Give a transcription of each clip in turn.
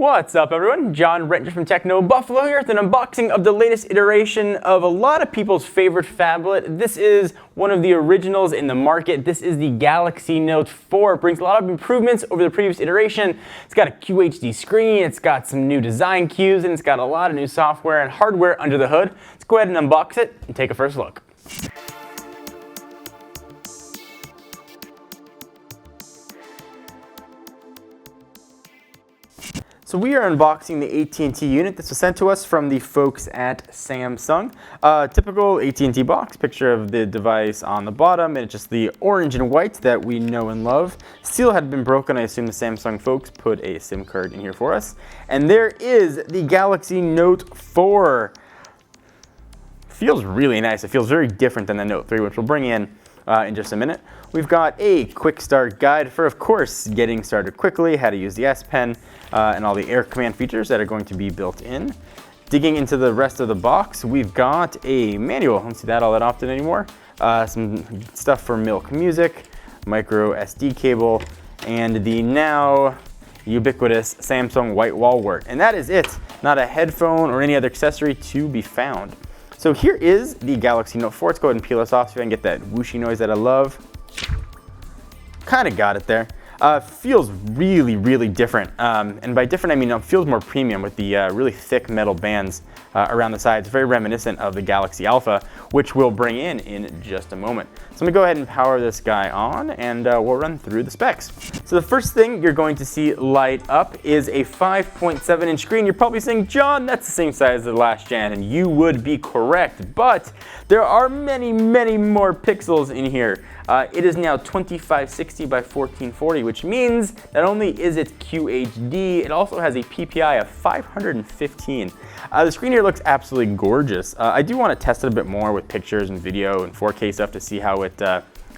What's up, everyone? John Rentner from Techno Buffalo here with an unboxing of the latest iteration of a lot of people's favorite phablet. This is one of the originals in the market. This is the Galaxy Note 4. It brings a lot of improvements over the previous iteration. It's got a QHD screen, it's got some new design cues, and it's got a lot of new software and hardware under the hood. Let's go ahead and unbox it and take a first look. So we are unboxing the AT&T unit. This was sent to us from the folks at Samsung. Typical AT&T box, picture of the device on the bottom, and it's just the orange and white that we know and love. Seal had been broken. I assume the Samsung folks put a SIM card in here for us. And there is the Galaxy Note 4. Feels really nice. It feels very different than the Note 3, which we'll bring in just a minute. We've got a quick start guide for, of course, getting started quickly, how to use the S Pen, and all the air command features that are going to be built in. Digging into the rest of the box, we've got a manual. I don't see that all that often anymore. Some stuff for Milk Music, micro SD cable, and the now ubiquitous Samsung white wall wart. And that is it. Not a headphone or any other accessory to be found. So here is the Galaxy Note 4. Let's go ahead and peel this off so I can get that whooshy noise that I love. Kind of got it there. Feels really, really different. And by different, I mean it feels more premium with the really thick metal bands around the sides. Very reminiscent of the Galaxy Alpha, which we'll bring in just a moment. So I'm gonna go ahead and power this guy on, and we'll run through the specs. So the first thing you're going to see light up is a 5.7-inch screen. You're probably saying, John, that's the same size as the last gen, and you would be correct, but there are many, many more pixels in here. It is now 2560 by 1440, which means not only is it QHD, it also has a PPI of 515. The screen here looks absolutely gorgeous. I do want to test it a bit more with pictures and video and 4K stuff to see how it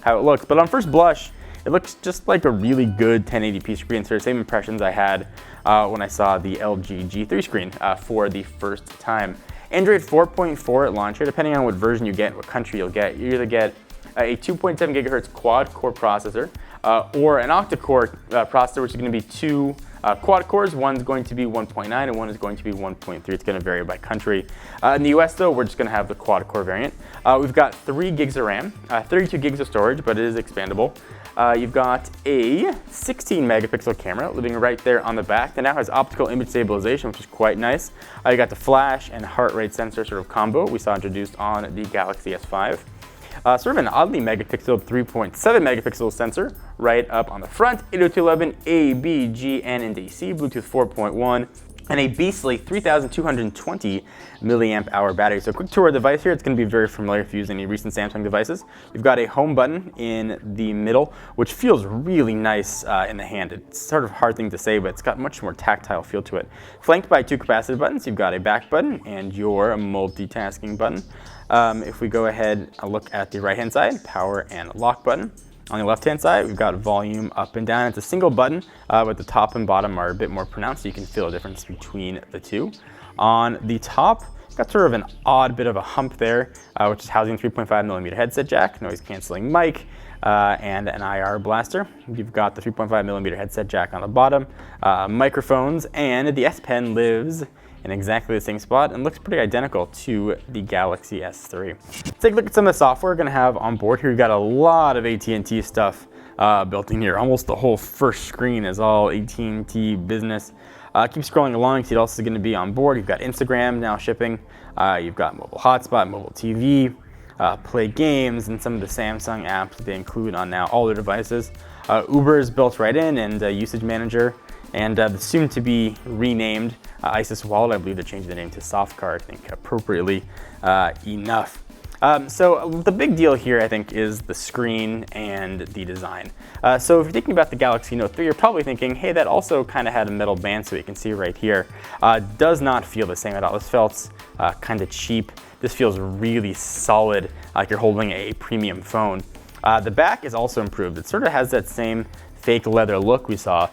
looks, but on first blush, it looks just like a really good 1080p screen. So the same impressions I had when I saw the LG G3 screen for the first time. Android 4.4 at launch here, depending on what version you get, what country you'll get. You either get a 2.7 gigahertz quad-core processor or an octa-core processor, which is going to be two quad cores. One's going to be 1.9 and one is going to be 1.3. It's going to vary by country. In the US, though, we're just going to have the quad-core variant. We've got 3 gigs of RAM, 32 gigs of storage, but it is expandable. You've got a 16 megapixel camera living right there on the back that now has optical image stabilization, which is quite nice. You got the flash and heart rate sensor sort of combo we saw introduced on the Galaxy S5. Sort of an oddly megapixel 3.7 megapixel sensor right up on the front, 802.11 A, B, G, and AC, Bluetooth 4.1, and a beastly 3,220 milliamp hour battery. So quick tour of the device here. It's going to be very familiar if you use any recent Samsung devices. You've got a home button in the middle, which feels really nice in the hand. It's sort of a hard thing to say, but it's got much more tactile feel to it. Flanked by 2 capacitive buttons, you've got a back button and your multitasking button. If we go ahead and look at the right-hand side, power and lock button. On the left-hand side, we've got volume up and down. It's a single button, but the top and bottom are a bit more pronounced, so you can feel a difference between the two. On the top, got sort of an odd bit of a hump there, which is housing 3.5mm headset jack, noise-canceling mic, and an IR blaster. You've got the 3.5mm headset jack on the bottom, microphones, and the S Pen lives in exactly the same spot and looks pretty identical to the Galaxy S3. Let's take a look at some of the software we're going to have on board here. We've got a lot of AT&T stuff built in here. Almost the whole first screen is all AT&T business. Keep scrolling along, see what else is going to be on board. You've got Instagram now shipping. You've got mobile hotspot, mobile TV, play games, and some of the Samsung apps that they include on now all their devices. Uber is built right in, and usage manager. And the soon-to-be renamed ISIS wallet, I believe they're changing the name to Softcard, I think appropriately enough. So the big deal here, I think, is the screen and the design. So if you're thinking about the Galaxy Note 3, you're probably thinking, hey, that also kind of had a metal band, so you can see right here. Does not feel the same at all. This felt kind of cheap. This feels really solid, like you're holding a premium phone. The back is also improved. It sort of has that same fake leather look we saw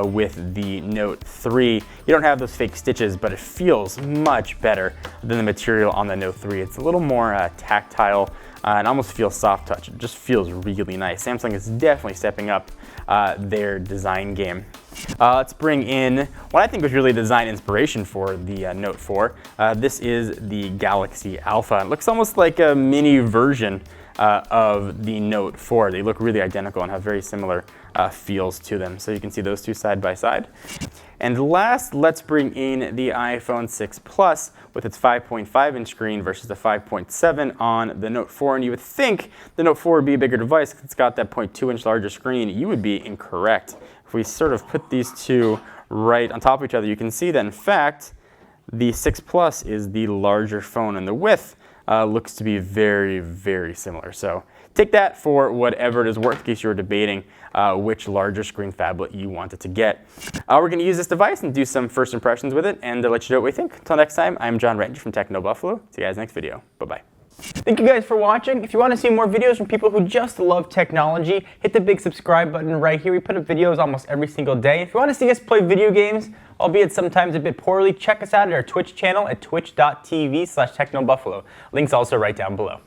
with the Note 3. You don't have those fake stitches, but it feels much better than the material on the Note 3. It's a little more tactile and almost feels soft touch. It just feels really nice. Samsung is definitely stepping up their design game. Let's bring in what I think was really design inspiration for the Note 4. This is the Galaxy Alpha. It looks almost like a mini version of the Note 4. They look really identical and have very similar feels to them. So you can see those two side by side. And last, let's bring in the iPhone 6 Plus with its 5.5-inch screen versus the 5.7 on the Note 4. And you would think the Note 4 would be a bigger device because it's got that 0.2-inch larger screen. You would be incorrect. If we sort of put these two right on top of each other, you can see that, in fact, the 6 Plus is the larger phone, and the width looks to be very, very similar. So take that for whatever it is worth in case you're debating which larger screen phablet you wanted to get. We're going to use this device and do some first impressions with it and let you know what we think. Until next time, I'm John Ranger from Techno Buffalo. See you guys next video. Bye-bye. Thank you guys for watching. If you want to see more videos from people who just love technology, hit the big subscribe button right here. We put up videos almost every single day. If you want to see us play video games, albeit sometimes a bit poorly, check us out at our Twitch channel at twitch.tv/technobuffalo. Links also right down below.